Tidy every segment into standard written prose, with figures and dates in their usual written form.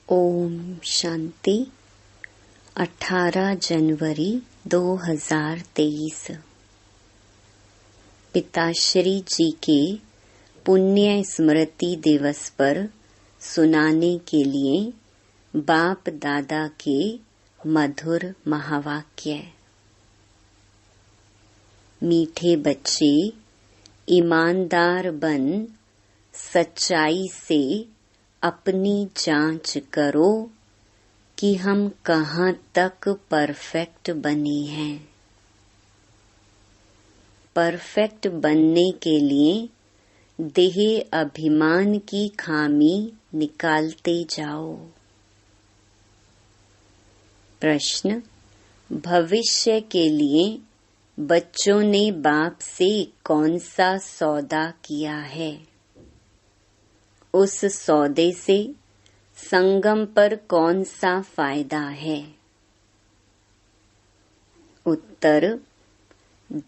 ओम शांति। 18 जनवरी 2023 पिताश्री जी के पुण्य स्मृति दिवस पर सुनाने के लिए बाप दादा के मधुर महावाक्य। मीठे बच्चे, ईमानदार बन सच्चाई से अपनी जांच करो कि हम कहाँ तक परफेक्ट बने हैं। परफेक्ट बनने के लिए देह अभिमान की खामी निकालते जाओ। प्रश्न: भविष्य के लिए बच्चों ने बाप से कौन सा सौदा किया है? उस सौदे से संगम पर कौन सा फायदा है? उत्तर: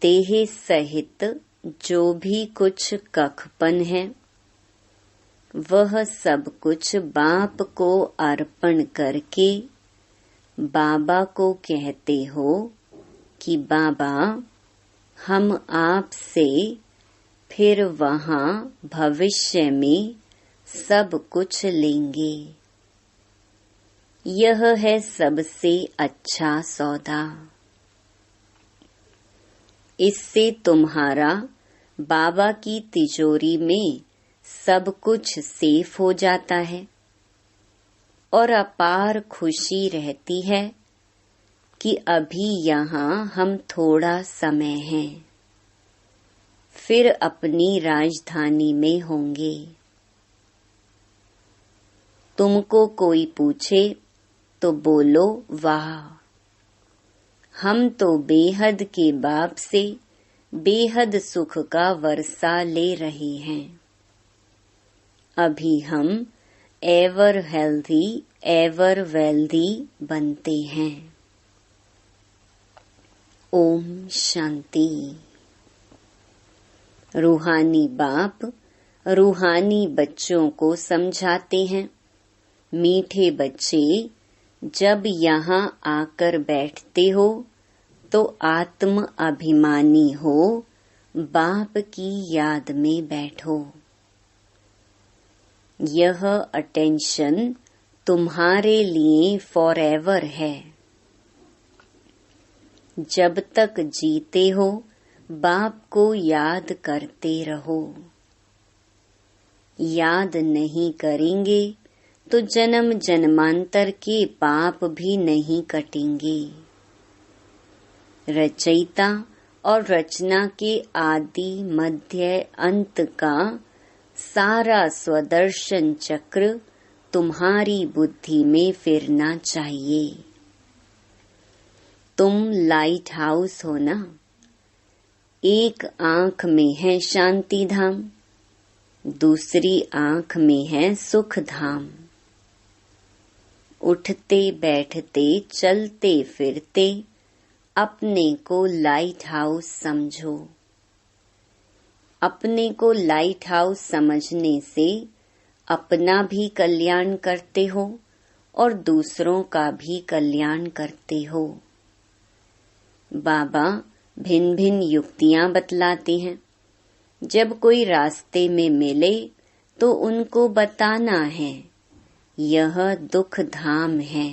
देह सहित जो भी कुछ कखपन है वह सब कुछ बाप को अर्पण करके बाबा को कहते हो कि बाबा, हम आपसे फिर वहाँ भविष्य में सब कुछ लेंगे। यह है सबसे अच्छा सौदा। इससे तुम्हारा बाबा की तिजोरी में सब कुछ सेफ हो जाता है और अपार खुशी रहती है कि अभी यहाँ हम थोड़ा समय है, फिर अपनी राजधानी में होंगे। तुमको कोई पूछे तो बोलो वाह, हम तो बेहद के बाप से बेहद सुख का वर्षा ले रहे हैं। अभी हम एवर हेल्दी एवर वेल्दी बनते हैं। ओम शांति। रूहानी बाप रूहानी बच्चों को समझाते हैं, मीठे बच्चे, जब यहाँ आकर बैठते हो तो आत्म अभिमानी हो बाप की याद में बैठो। यह अटेंशन तुम्हारे लिए फॉरएवर है। जब तक जीते हो बाप को याद करते रहो। याद नहीं करेंगे तो जन्म जन्मांतर के पाप भी नहीं कटेंगे। रचयिता और रचना के आदि मध्य अंत का सारा स्वदर्शन चक्र तुम्हारी बुद्धि में फिरना चाहिए। तुम लाइट हाउस हो ना। एक आंख में है शांति धाम, दूसरी आंख में है सुख धाम। उठते बैठते चलते फिरते अपने को लाइट हाउस समझो। अपने को लाइट हाउस समझने से अपना भी कल्याण करते हो और दूसरों का भी कल्याण करते हो। बाबा भिन्न भिन्न युक्तियां बतलाते हैं। जब कोई रास्ते में मिले तो उनको बताना है, यह दुख धाम है।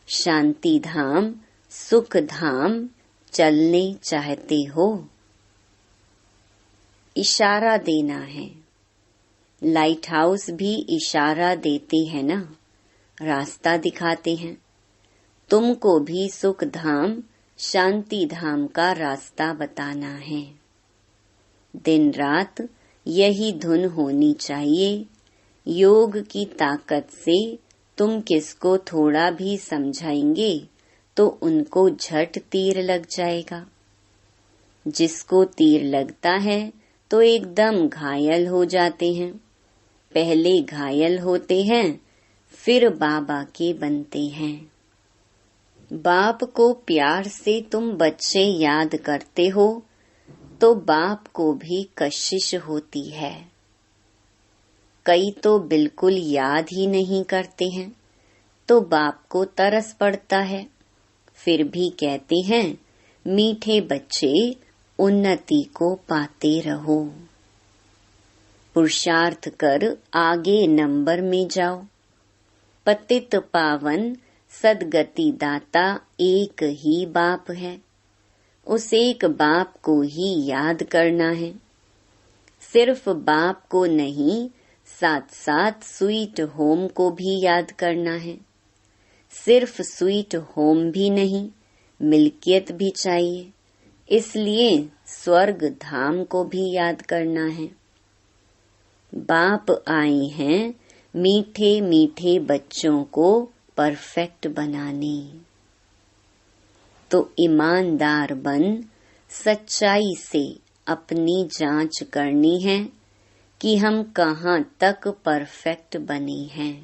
शांति धाम सुख धाम चलने चाहते हो? इशारा देना है। लाइट हाउस भी इशारा देते हैं ना, रास्ता दिखाते हैं। तुमको भी सुख धाम शांति धाम का रास्ता बताना है। दिन रात यही धुन होनी चाहिए। योग की ताकत से तुम किसको थोड़ा भी समझाएंगे तो उनको झट तीर लग जाएगा। जिसको तीर लगता है तो एकदम घायल हो जाते हैं। पहले घायल होते हैं, फिर बाबा के बनते हैं। बाप को प्यार से तुम बच्चे याद करते हो तो बाप को भी कशिश होती है। कई तो बिल्कुल याद ही नहीं करते हैं, तो बाप को तरस पड़ता है। फिर भी कहते हैं, मीठे बच्चे उन्नति को पाते रहो, पुरुषार्थ कर आगे नंबर में जाओ। पतित पावन सदगति दाता एक ही बाप है, उस एक बाप को ही याद करना है। सिर्फ बाप को नहीं, साथ साथ स्वीट होम को भी याद करना है। सिर्फ स्वीट होम भी नहीं, मिल्कियत भी चाहिए, इसलिए स्वर्ग धाम को भी याद करना है। बाप आए हैं मीठे मीठे बच्चों को परफेक्ट बनाने। तो ईमानदार बन सच्चाई से अपनी जांच करनी है कि हम कहाँ तक परफेक्ट बने हैं।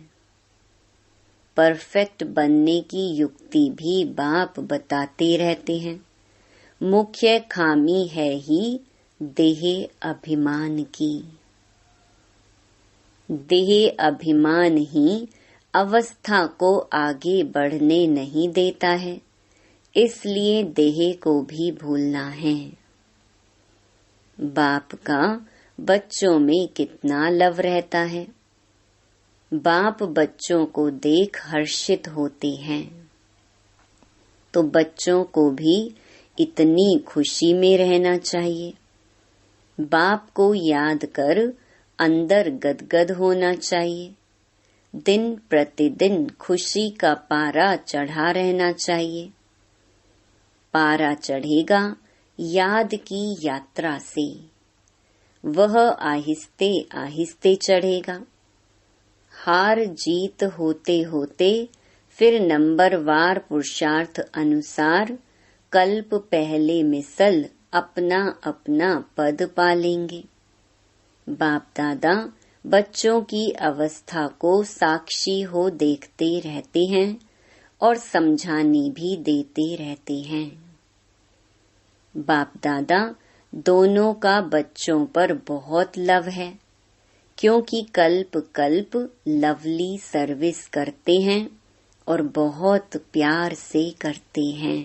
परफेक्ट बनने की युक्ति भी बाप बताते रहते हैं। मुख्य खामी है ही देह अभिमान की। देह अभिमान ही अवस्था को आगे बढ़ने नहीं देता है, इसलिए देह को भी भूलना है। बाप का बच्चों में कितना लव रहता है। बाप बच्चों को देख हर्षित होते हैं, तो बच्चों को भी इतनी खुशी में रहना चाहिए। बाप को याद कर अंदर गदगद होना चाहिए। दिन प्रतिदिन खुशी का पारा चढ़ा रहना चाहिए। पारा चढ़ेगा याद की यात्रा से, वह आहिस्ते आहिस्ते चढ़ेगा। हार जीत होते होते फिर नंबरवार पुरुषार्थ अनुसार कल्प पहले मिसल अपना अपना पद पालेंगे। बाप दादा बच्चों की अवस्था को साक्षी हो देखते रहते हैं और समझाने भी देते रहते हैं। बाप दादा दोनों का बच्चों पर बहुत लव है, क्योंकि कल्प कल्प लवली सर्विस करते हैं और बहुत प्यार से करते हैं।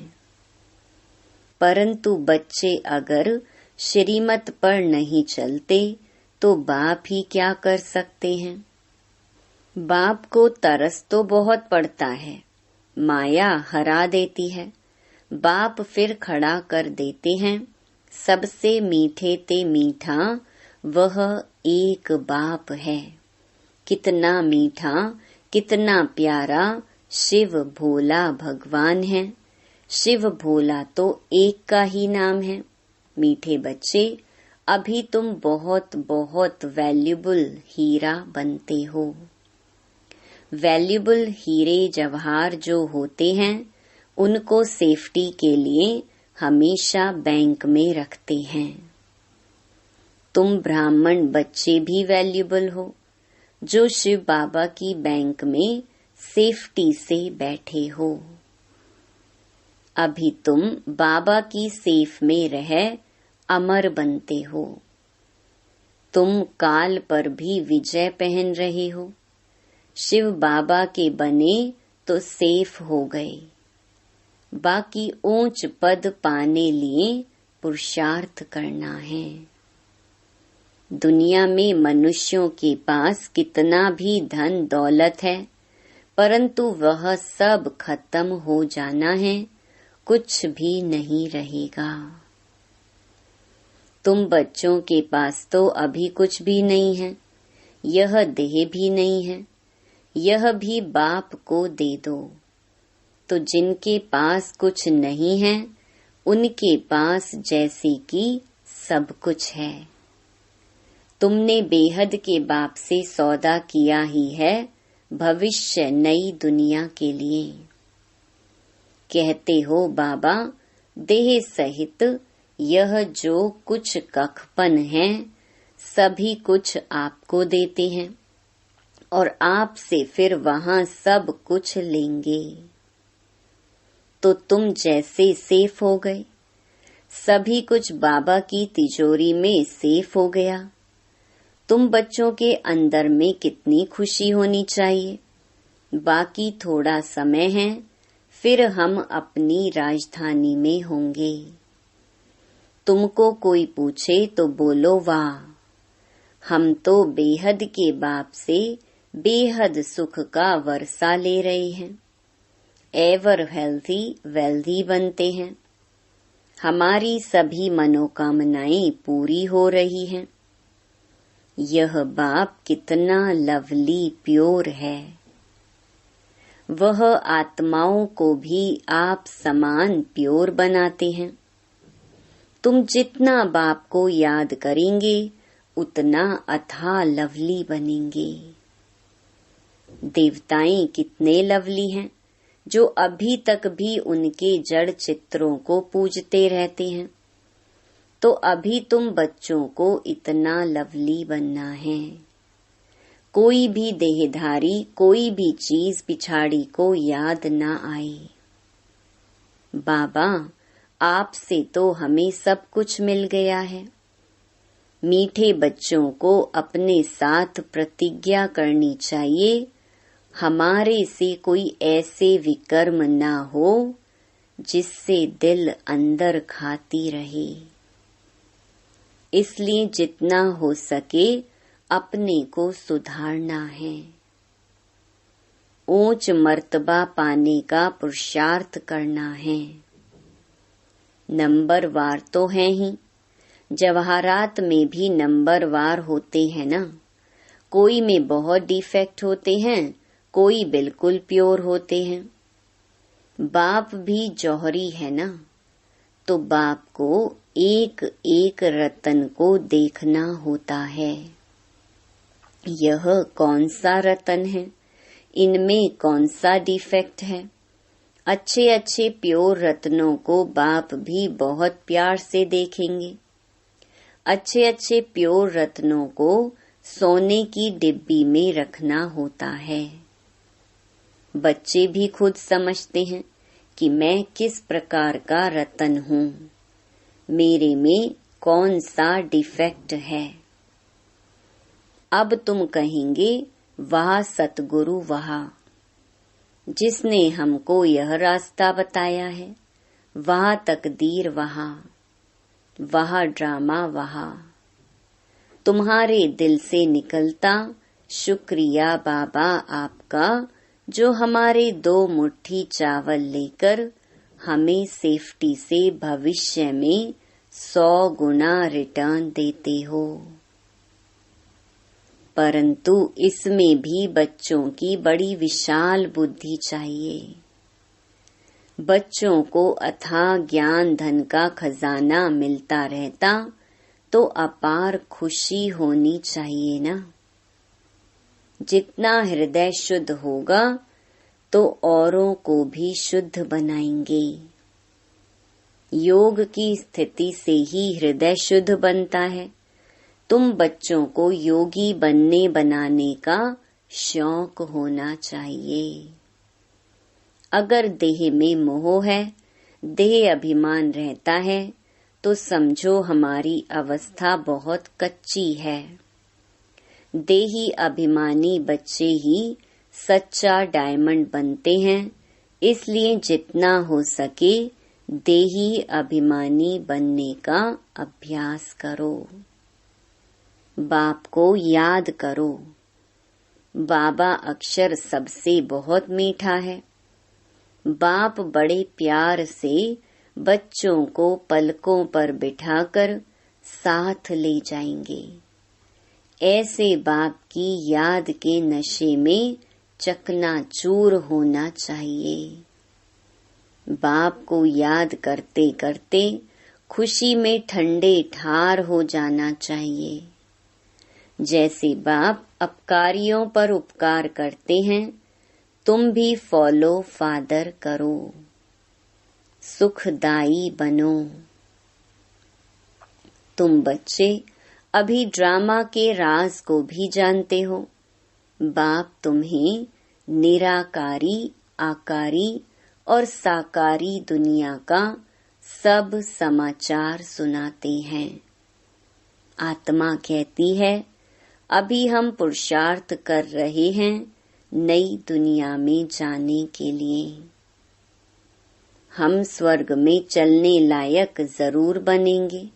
परंतु बच्चे अगर श्रीमत पर नहीं चलते तो बाप ही क्या कर सकते हैं। बाप को तरस तो बहुत पड़ता है, माया हरा देती है। बाप फिर खड़ा कर देते हैं, सबसे मीठे ते मीठा वह एक बाप है। कितना मीठा कितना प्यारा शिव भोला भगवान है। शिव भोला तो एक का ही नाम है। मीठे बच्चे अभी तुम बहुत बहुत वैल्यूबल हीरा बनते हो। वैल्यूबल हीरे जवाहर जो होते हैं उनको सेफ्टी के लिए हमेशा बैंक में रखते हैं। तुम ब्राह्मण बच्चे भी वैल्यूबल हो, जो शिव बाबा की बैंक में सेफ्टी से बैठे हो। अभी तुम बाबा की सेफ में रह अमर बनते हो। तुम काल पर भी विजय पहन रहे हो। शिव बाबा के बने तो सेफ हो गए। बाकी ऊंच पद पाने लिए पुरुषार्थ करना है। दुनिया में मनुष्यों के पास कितना भी धन दौलत है, परंतु वह सब खत्म हो जाना है, कुछ भी नहीं रहेगा। तुम बच्चों के पास तो अभी कुछ भी नहीं है, यह देह भी नहीं है, यह भी बाप को दे दो। तो जिनके पास कुछ नहीं है उनके पास जैसे कि सब कुछ है। तुमने बेहद के बाप से सौदा किया ही है भविष्य नई दुनिया के लिए। कहते हो बाबा देह सहित यह जो कुछ कखपन है सभी कुछ आपको देते हैं और आपसे फिर वहां सब कुछ लेंगे। तो तुम जैसे सेफ हो गए, सभी कुछ बाबा की तिजोरी में सेफ हो गया। तुम बच्चों के अंदर में कितनी खुशी होनी चाहिए। बाकी थोड़ा समय है, फिर हम अपनी राजधानी में होंगे। तुमको कोई पूछे तो बोलो वाह, हम तो बेहद के बाप से बेहद सुख का वर्षा ले रहे हैं। एवर हेल्थी वेल्थी बनते हैं। हमारी सभी मनोकामनाएं पूरी हो रही हैं। यह बाप कितना लवली प्योर है। वह आत्माओं को भी आप समान प्योर बनाते हैं। तुम जितना बाप को याद करेंगे उतना अथाह लवली बनेंगे। देवताएं कितने लवली हैं जो अभी तक भी उनके जड़ चित्रों को पूजते रहते हैं। तो अभी तुम बच्चों को इतना लवली बनना है। कोई भी देहधारी कोई भी चीज पिछाड़ी को याद ना आए। बाबा, आपसे तो हमें सब कुछ मिल गया है। मीठे बच्चों को अपने साथ प्रतिज्ञा करनी चाहिए, हमारे से कोई ऐसे विकर्म ना हो जिससे दिल अंदर खाती रहे। इसलिए जितना हो सके अपने को सुधारना है। ऊंच मर्तबा पाने का पुरुषार्थ करना है। नंबरवार तो हैं ही, जवाहरात में भी नंबरवार होते हैं ना। कोई में बहुत डिफेक्ट होते हैं, कोई बिल्कुल प्योर होते हैं। बाप भी जौहरी है ना, तो बाप को एक एक रतन को देखना होता है। यह कौन सा रतन है, इनमें कौन सा डिफेक्ट है। अच्छे अच्छे प्योर रत्नों को बाप भी बहुत प्यार से देखेंगे। अच्छे अच्छे प्योर रत्नों को सोने की डिब्बी में रखना होता है। बच्चे भी खुद समझते हैं कि मैं किस प्रकार का रतन हूँ, मेरे में कौन सा डिफेक्ट है। अब तुम कहेंगे वाह सतगुरु वाह, जिसने हमको यह रास्ता बताया है। वाह तकदीर वाह, वाह ड्रामा वाह। तुम्हारे दिल से निकलता शुक्रिया बाबा आपका, जो हमारे 2 मुट्ठी चावल लेकर हमें सेफ्टी से भविष्य में 100 गुना रिटर्न देते हो। परंतु इसमें भी बच्चों की बड़ी विशाल बुद्धि चाहिए। बच्चों को अथाह ज्ञान धन का खजाना मिलता रहता तो अपार खुशी होनी चाहिए ना। जितना हृदय शुद्ध होगा तो औरों को भी शुद्ध बनाएंगे। योग की स्थिति से ही हृदय शुद्ध बनता है। तुम बच्चों को योगी बनने बनाने का शौक होना चाहिए। अगर देह में मोह है, देह अभिमान रहता है, तो समझो हमारी अवस्था बहुत कच्ची है। देही अभिमानी बच्चे ही सच्चा डायमंड बनते हैं। इसलिए जितना हो सके देही अभिमानी बनने का अभ्यास करो। बाप को याद करो। बाबा अक्षर सबसे बहुत मीठा है। बाप बड़े प्यार से बच्चों को पलकों पर बिठाकर साथ ले जाएंगे। ऐसे बाप की याद के नशे में चकनाचूर होना चाहिए। बाप को याद करते करते खुशी में ठंडे ठार हो जाना चाहिए। जैसे बाप अपकारियों पर उपकार करते हैं, तुम भी फॉलो फादर करो, सुखदाई बनो। तुम बच्चे अभी ड्रामा के राज को भी जानते हो। बाप तुम्हें निराकारी, आकारी और साकारी दुनिया का सब समाचार सुनाते हैं। आत्मा कहती है, अभी हम पुरुषार्थ कर रहे हैं नई दुनिया में जाने के लिए। हम स्वर्ग में चलने लायक जरूर बनेंगे,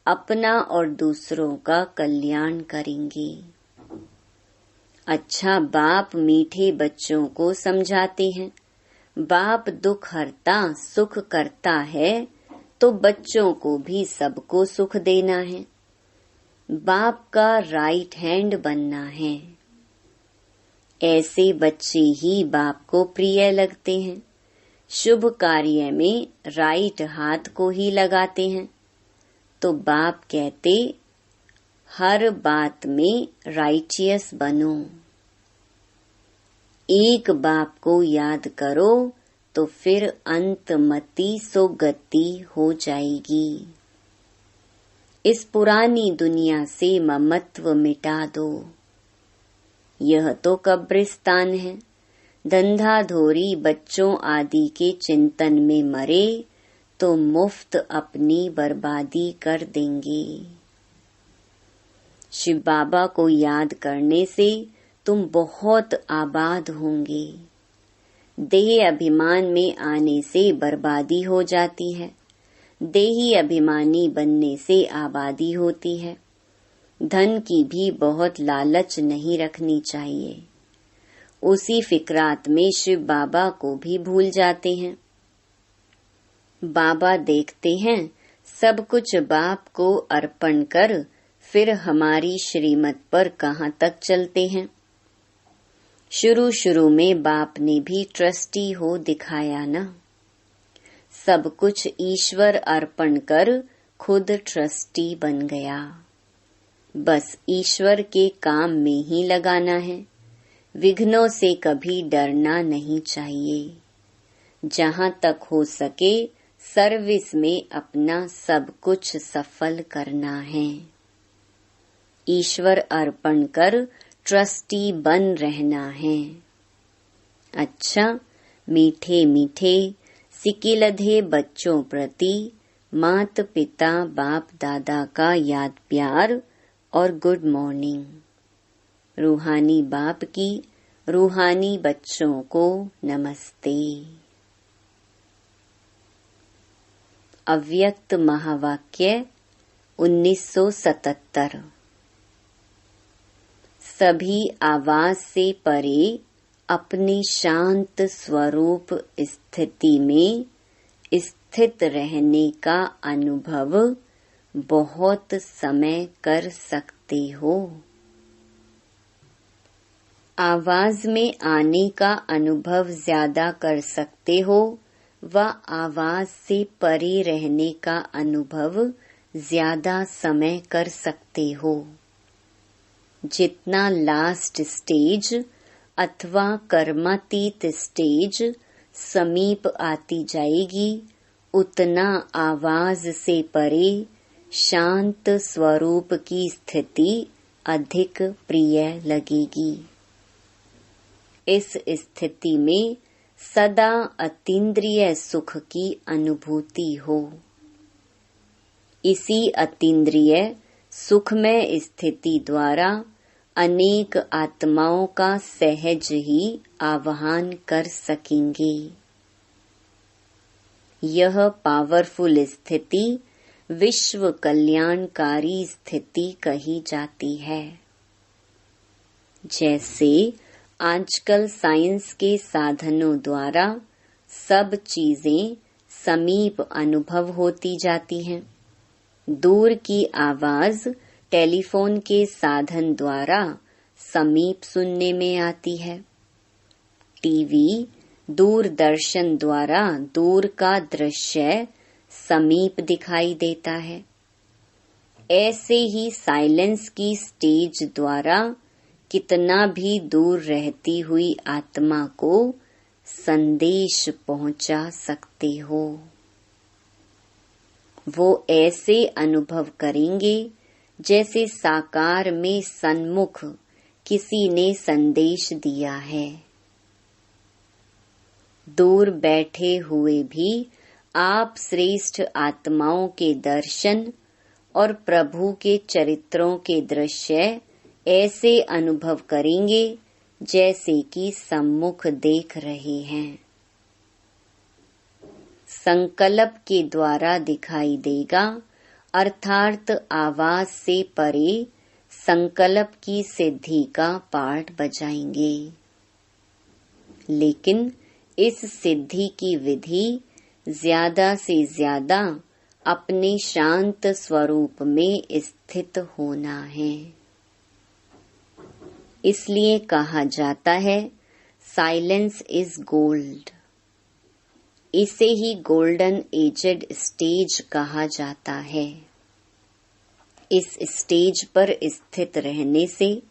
अपना और दूसरों का कल्याण करेंगे। अच्छा, बाप मीठे बच्चों को समझाते हैं, बाप दुख हरता सुख करता है, तो बच्चों को भी सबको सुख देना है। बाप का राइट हैंड बनना है। ऐसे बच्चे ही बाप को प्रिय लगते हैं। शुभ कार्य में राइट हाथ को ही लगाते हैं। तो बाप कहते, हर बात में राइटियस बनो। एक बाप को याद करो तो फिर अंतमति सुगति हो जाएगी। इस पुरानी दुनिया से ममत्व मिटा दो। यह तो कब्रिस्तान है। धंधाधोरी बच्चों आदि के चिंतन में मरे तो मुफ्त अपनी बर्बादी कर देंगे। शिव बाबा को याद करने से तुम बहुत आबाद होंगे। देह अभिमान में आने से बर्बादी हो जाती है। देही अभिमानी बनने से आबादी होती है। धन की भी बहुत लालच नहीं रखनी चाहिए। उसी फिक्रात में शिव बाबा को भी भूल जाते हैं। बाबा देखते हैं सब कुछ बाप को अर्पण कर फिर हमारी श्रीमत पर कहाँ तक चलते हैं। शुरू शुरू में बाप ने भी ट्रस्टी हो दिखाया ना। सब कुछ ईश्वर अर्पण कर खुद ट्रस्टी बन गया। बस ईश्वर के काम में ही लगाना है। विघ्नों से कभी डरना नहीं चाहिए। जहाँ तक हो सके सर्विस में अपना सब कुछ सफल करना है। ईश्वर अर्पण कर ट्रस्टी बन रहना है। अच्छा, मीठे मीठे सिकिलधे बच्चों प्रति मात पिता बाप दादा का याद प्यार और गुड मॉर्निंग। रूहानी बाप की रूहानी बच्चों को नमस्ते। अव्यक्त महावाक्य 1977। सभी आवाज से परे अपने शांत स्वरूप स्थिति में स्थित रहने का अनुभव बहुत समय कर सकते हो। आवाज में आने का अनुभव ज्यादा कर सकते हो व आवाज से परे रहने का अनुभव ज्यादा समय कर सकते हो। जितना लास्ट स्टेज अथवा कर्मातीत स्टेज समीप आती जाएगी, उतना आवाज से परे शांत स्वरूप की स्थिति अधिक प्रिय लगेगी। इस स्थिति में सदा अतीन्द्रिय सुख की अनुभूति हो। इसी अतीन्द्रिय सुखमय स्थिति द्वारा अनेक आत्माओं का सहज ही आवाहन कर सकेंगे। यह पावरफुल स्थिति विश्व कल्याणकारी स्थिति कही जाती है। जैसे आजकल साइंस के साधनों द्वारा सब चीजें समीप अनुभव होती जाती हैं। दूर की आवाज टेलीफोन के साधन द्वारा समीप सुनने में आती है। टीवी, दूरदर्शन द्वारा दूर का दृश्य समीप दिखाई देता है। ऐसे ही साइलेंस की स्टेज द्वारा कितना भी दूर रहती हुई आत्मा को संदेश पहुंचा सकते हो। वो ऐसे अनुभव करेंगे जैसे साकार में सन्मुख किसी ने संदेश दिया है। दूर बैठे हुए भी आप श्रेष्ठ आत्माओं के दर्शन और प्रभु के चरित्रों के दृश्य ऐसे अनुभव करेंगे जैसे कि सम्मुख देख रहे हैं। संकल्प के द्वारा दिखाई देगा, अर्थात आवाज से परे संकल्प की सिद्धि का पाठ बजाएंगे। लेकिन इस सिद्धि की विधि ज्यादा से ज्यादा अपने शांत स्वरूप में स्थित होना है। इसलिए कहा जाता है साइलेंस इज गोल्ड। इसे ही गोल्डन एजेड स्टेज कहा जाता है। इस स्टेज पर स्थित रहने से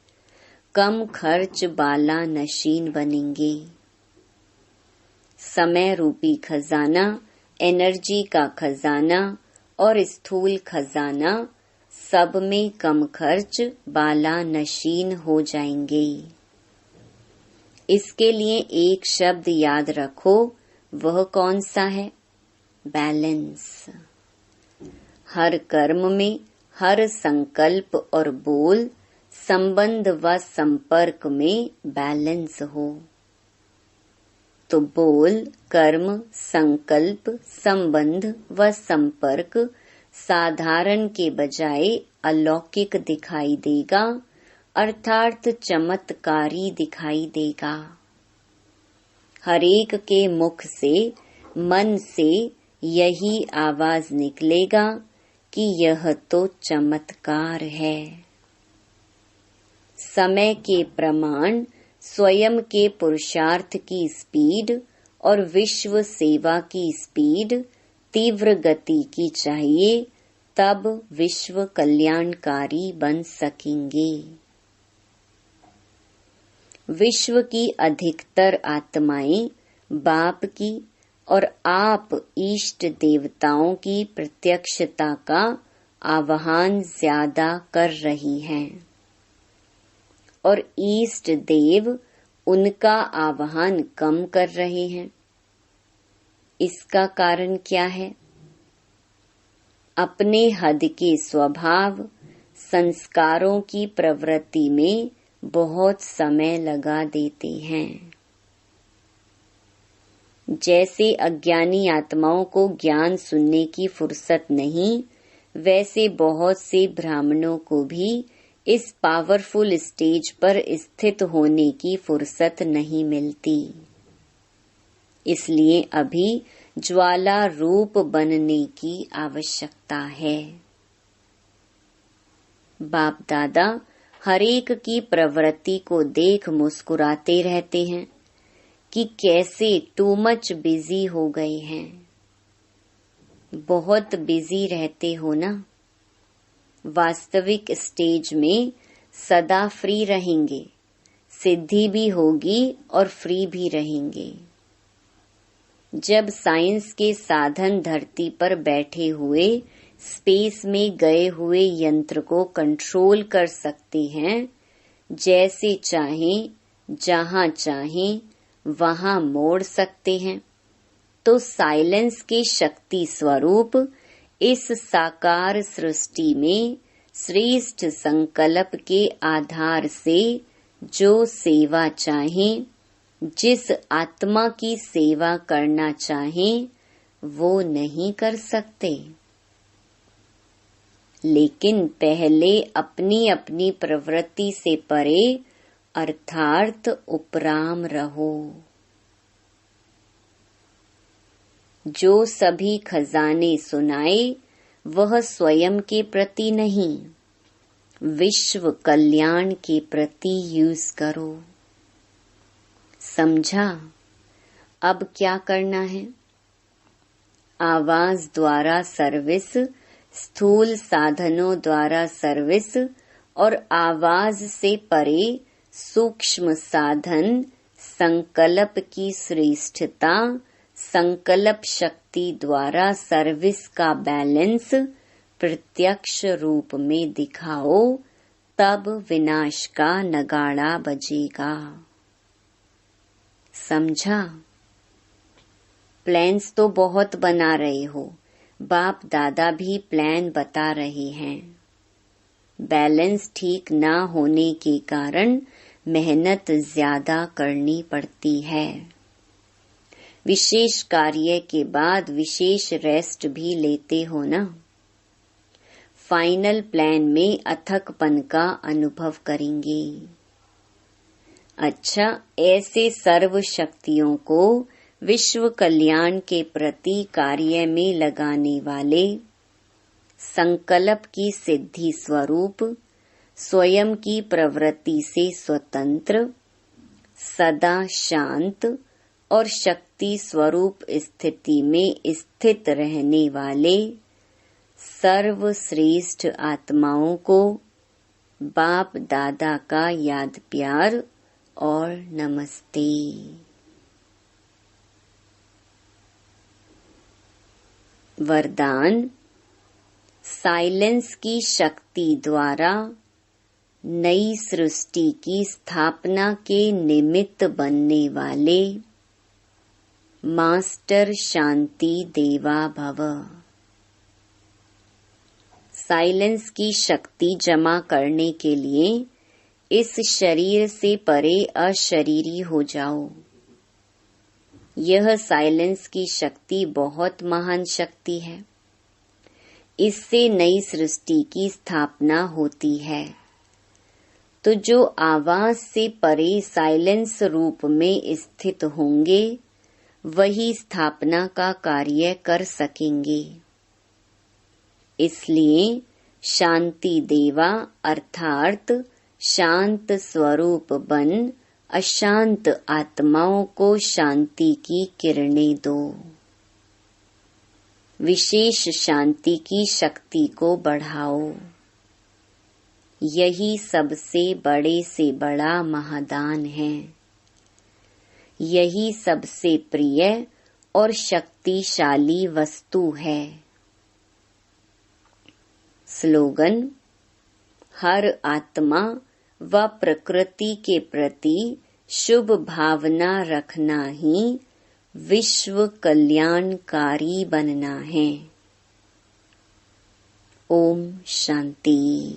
कम खर्च वाला नशीन बनेंगे। समय रूपी खजाना, एनर्जी का खजाना और स्थूल खजाना सब में कम खर्च वाला नशीन हो जाएंगे। इसके लिए एक शब्द याद रखो, वह कौन सा है? बैलेंस। हर कर्म में, हर संकल्प और बोल, संबंध व संपर्क में बैलेंस हो। तो बोल, कर्म, संकल्प, संबंध व संपर्क साधारण के बजाय अलौकिक दिखाई देगा, अर्थात चमत्कारी दिखाई देगा। हरेक के मुख से, मन से यही आवाज निकलेगा कि यह तो चमत्कार है। समय के प्रमाण स्वयं के पुरुषार्थ की स्पीड और विश्व सेवा की स्पीड तीव्र गति की चाहिए, तब विश्व कल्याणकारी बन सकेंगे। विश्व की अधिकतर आत्माएं बाप की और आप इष्ट देवताओं की प्रत्यक्षता का आह्वान ज्यादा कर रही हैं और इष्ट देव उनका आह्वान कम कर रहे हैं। इसका कारण क्या है? अपने हद के स्वभाव, संस्कारों की प्रवृत्ति में बहुत समय लगा देते हैं। जैसे अज्ञानी आत्माओं को ज्ञान सुनने की फुर्सत नहीं, वैसे बहुत से ब्राह्मणों को भी इस पावरफुल स्टेज पर स्थित होने की फुर्सत नहीं मिलती। इसलिए अभी ज्वाला रूप बनने की आवश्यकता है। बाप दादा हरेक की प्रवृत्ति को देख मुस्कुराते रहते हैं कि कैसे टू मच बिजी हो गए हैं। बहुत बिजी रहते हो ना। वास्तविक स्टेज में सदा फ्री रहेंगे, सिद्धि भी होगी और फ्री भी रहेंगे। जब साइंस के साधन धरती पर बैठे हुए स्पेस में गए हुए यंत्र को कंट्रोल कर सकते हैं, जैसे चाहें, जहां चाहें वहां मोड़ सकते हैं, तो साइलेंस के शक्ति स्वरूप इस साकार सृष्टि में श्रेष्ठ संकल्प के आधार से जो सेवा चाहें, जिस आत्मा की सेवा करना चाहें, वो नहीं कर सकते। लेकिन पहले अपनी अपनी प्रवृत्ति से परे अर्थात उपराम रहो। जो सभी खजाने सुनाए वह स्वयं के प्रति नहीं, विश्व कल्याण के प्रति यूज करो। समझा? अब क्या करना है? आवाज द्वारा सर्विस, स्थूल साधनों द्वारा सर्विस और आवाज से परे सूक्ष्म साधन, संकल्प की श्रेष्ठता, संकल्प शक्ति द्वारा सर्विस का बैलेंस प्रत्यक्ष रूप में दिखाओ, तब विनाश का नगाड़ा बजेगा। समझा? प्लान्स तो बहुत बना रहे हो, बाप दादा भी प्लान बता रहे हैं। बैलेंस ठीक ना होने के कारण मेहनत ज्यादा करनी पड़ती है। विशेष कार्य के बाद विशेष रेस्ट भी लेते हो ना। फाइनल प्लान में अथकपन का अनुभव करेंगे। अच्छा, ऐसे सर्व शक्तियों को विश्व कल्याण के प्रति कार्य में लगाने वाले, संकल्प की सिद्धि स्वरूप, स्वयं की प्रवृत्ति से स्वतंत्र, सदा शांत और शक्ति स्वरूप स्थिति में स्थित रहने वाले सर्वश्रेष्ठ आत्माओं को बाप दादा का याद प्यार और नमस्ते। वरदान। साइलेंस की शक्ति द्वारा नई सृष्टि की स्थापना के निमित्त बनने वाले मास्टर शांति देवा भव। साइलेंस की शक्ति जमा करने के लिए इस शरीर से परे अशरीरी हो जाओ। यह साइलेंस की शक्ति बहुत महान शक्ति है। इससे नई सृष्टि की स्थापना होती है। तो जो आवाज से परे साइलेंस रूप में स्थित होंगे वही स्थापना का कार्य कर सकेंगे। इसलिए शांति देवा अर्थात शांत स्वरूप बन अशांत आत्माओं को शांति की किरणें दो। विशेष शांति की शक्ति को बढ़ाओ। यही सबसे बड़े से बड़ा महादान है। यही सबसे प्रिय और शक्तिशाली वस्तु है। स्लोगन। हर आत्मा व प्रकृति के प्रति शुभ भावना रखना ही विश्व कल्याणकारी बनना है। ओम शांति।